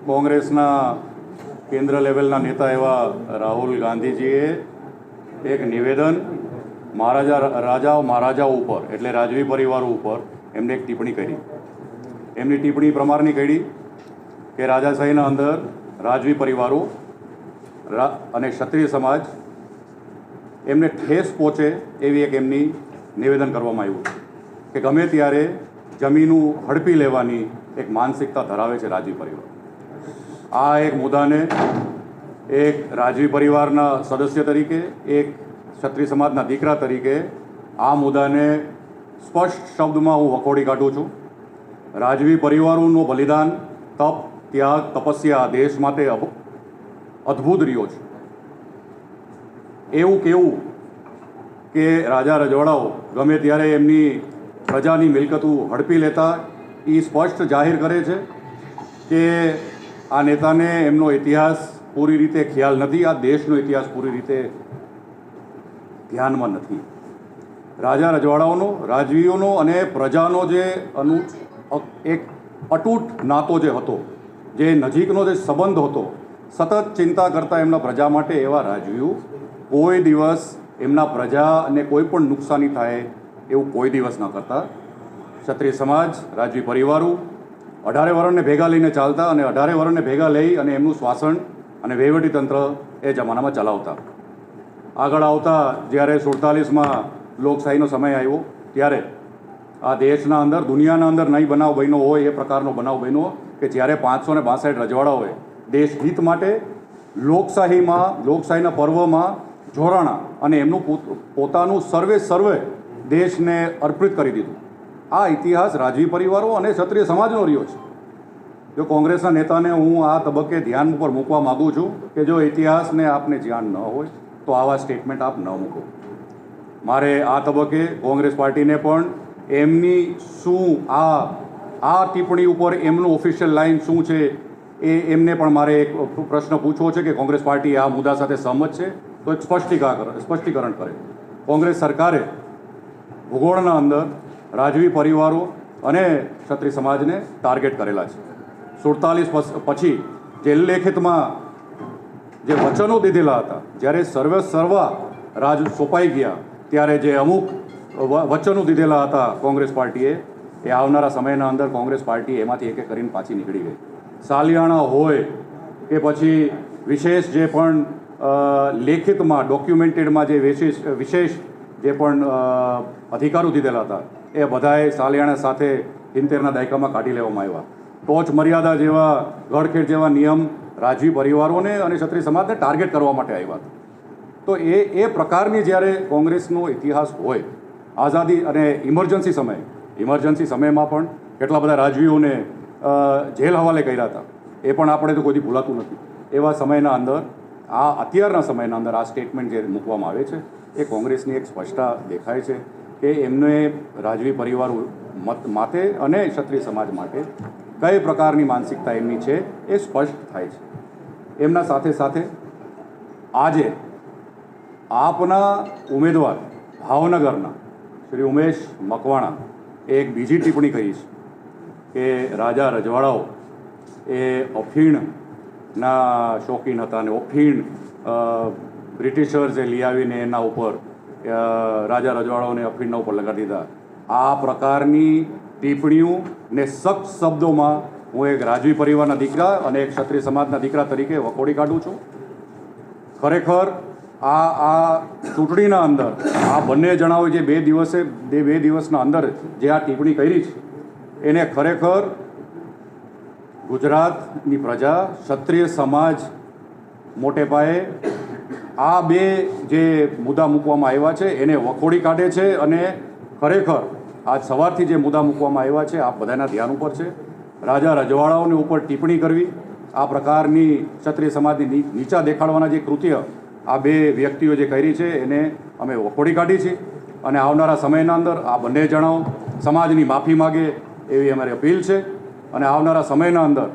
કોંગ્રેસના કેન્દ્ર લેવલના નેતા એવા રાહુલ ગાંધીજીએ એક નિવેદન મહારાજાઓ ઉપર એટલે રાજવી પરિવારો ઉપર એમને એક ટિપ્પણી કરી. એમની ટિપ્પણી પ્રમાણની કરી કે રાજાશાહીના અંદર રાજવી પરિવારો અને ક્ષત્રિય સમાજ એમને ઠેસ પહોંચે એવી એક એમની નિવેદન કરવામાં આવ્યું કે ગમે ત્યારે જમીનું હડપી લેવાની એક માનસિકતા ધરાવે છે રાજવી પરિવાર. આ એક મુદ્દાને એક રાજવી પરિવારના સદસ્ય તરીકે, એક ક્ષત્રિય સમાજના દીકરા તરીકે આ મુદ્દાને સ્પષ્ટ શબ્દમાં હું વખોડી કાઢું છું. રાજવી પરિવારોનું બલિદાન, તપ, ત્યાગ, તપસ્યા દેશ માટે અદ્ભુત રહ્યો છે. એવું કેવું કે રાજા રજવાડાઓ ગમે ત્યારે એમની પ્રજાની મિલકતો હડપી લેતા એ સ્પષ્ટ જાહેર કરે છે કે આ નેતાને એમનો ઇતિહાસ પૂરી રીતે ખ્યાલ નથી, આ દેશનો ઇતિહાસ પૂરી રીતે ધ્યાનમાં નથી. રાજા રજવાડાઓનો, રાજવીઓનો અને પ્રજાનો જે એક અતૂટ નાતો જે હતો, જે નજીકનો જે સંબંધ હતો, સતત ચિંતા કરતા એમના પ્રજા માટે એવા રાજવીઓ કોઈ દિવસ એમના પ્રજાને કોઈ પણ નુકસાની થાય એવું કોઈ દિવસ ન કરતા. ક્ષત્રિય સમાજ, રાજવી પરિવારો 18 વર્ષને ભેગા લઈને ચાલતા અને 18 વર્ષને ભેગા લઈ અને એમનું શાસન અને વહીવટીતંત્ર એ જમાનામાં ચલાવતા. આગળ આવતા જ્યારે 47માં લોકશાહીનો સમય આવ્યો ત્યારે આ દેશના અંદર, દુનિયાના અંદર નહીં બનાવ બન્યો હોય એ પ્રકારનો બનાવ બન્યો કે જ્યારે 562 રજવાડાઓએ દેશ હિત માટે લોકશાહીના પર્વમાં જોડાણા અને એમનું પોતાનું સર્વે દેશને અર્પિત કરી દીધું. આ ઇતિહાસ રાજવી પરિવારો અને ક્ષત્રિય સમાજનો રહ્યો છે. જો કોંગ્રેસના નેતાને હું આ તબક્કે ધ્યાન ઉપર મૂકવા માગું છું કે જો ઇતિહાસને આપને ધ્યાન ન હોય તો આવા સ્ટેટમેન્ટ આપ ન મૂકો. મારે આ તબક્કે કોંગ્રેસ પાર્ટીને પણ એમની શું આ ટિપ્પણી ઉપર એમનું ઓફિશિયલ લાઇન શું છે એ એમને પણ મારે એક પ્રશ્ન પૂછવો છે કે કોંગ્રેસ પાર્ટી આ મુદ્દા સાથે સહમત છે તો એક સ્પષ્ટીકરણ કરે. કોંગ્રેસ સરકારે ભૂગોળના અંદર રાજવી પરિવારો અને ક્ષત્રિય સમાજને ટાર્ગેટ કરેલા છે. 47 પછી જે લેખિતમાં જે વચનો દીધેલા હતા, જ્યારે સર્વ રાજ સોંપાઈ ગયા ત્યારે જે અમુક વચનો દીધેલા હતા કોંગ્રેસ પાર્ટીએ, એ આવનારા સમયના અંદર કોંગ્રેસ પાર્ટી એમાંથી એક કરીને પાછી નીકળી ગઈ. સાલિયાણા હોય કે પછી વિશેષ જે પણ લેખિતમાં ડોક્યુમેન્ટેડમાં જે વિશેષ જે પણ અધિકારો દીધેલા હતા એ બધાએ સાલિયાણા સાથે 70ના દાયકામાં કાઢી લેવામાં આવ્યા. ટોચ મર્યાદા જેવા, ગળખેડ જેવા નિયમ રાજવી પરિવારોને અને ક્ષત્રિય સમાજને ટાર્ગેટ કરવા માટે આવ્યા હતા. તો એ પ્રકારની જ્યારે કોંગ્રેસનો ઇતિહાસ હોય, આઝાદી અને ઇમરજન્સી સમયમાં પણ કેટલા બધા રાજવીઓને જેલ હવાલે કર્યા હતા, એ પણ આપણે તો કોઈ ભૂલાતું નથી. એવા સમયના અંદર અત્યારના સમયના અંદર આ સ્ટેટમેન્ટ જે મૂકવામાં આવે છે એ કોંગ્રેસની એક સ્પષ્ટતા દેખાય છે કે એમને રાજવી પરિવાર માટે અને ક્ષત્રિય સમાજ માટે કઈ પ્રકારની માનસિકતા એમની છે એ સ્પષ્ટ થાય છે. એમના સાથે સાથે આજે આપના ઉમેદવાર ભાવનગરના શ્રી ઉમેશ મકવાણા એક બીજી ટિપ્પણી કરી છે કે રાજા રજવાડાઓ એ અફીણના શોખીન હતા અને અફીણ બ્રિટિશર્સે લઈ આવીને એના ઉપર રાજા રજવાડાઓને અફીણના ઉપર લગાડી દીધા. આ પ્રકારની ટિપ્પણીઓને સખ્ત શબ્દોમાં હું એક રાજવી પરિવારના દીકરા અને એક ક્ષત્રિય સમાજના દીકરા તરીકે વખોડી કાઢું છું. ખરેખર આ ચૂંટણીના અંદર આ બંને જણાઓએ જે બે દિવસના અંદર જે આ ટિપ્પણી કરી છે એને ખરેખર ગુજરાતની પ્રજા, ક્ષત્રિય સમાજ મોટે પાયે આ બે જે મુદ્દા મૂકવામાં આવ્યા છે એને વખોડી કાઢે છે. અને ખરેખર આજ સવારથી જે મુદ્દા મૂકવામાં આવ્યા છે આ બધાના ધ્યાન ઉપર છે. રાજા રજવાડાઓને ઉપર ટિપ્પણી કરવી, આ પ્રકારની ક્ષત્રિય સમાજની નીચા દેખાડવાના જે કૃત્ય આ બે વ્યક્તિઓ જે કરી છે એને અમે વખોડી કાઢી છે. અને આવનારા સમયના અંદર આ બંને જણાઓ સમાજની માફી માગે એવી અમારી અપીલ છે. અને આવનારા સમયના અંદર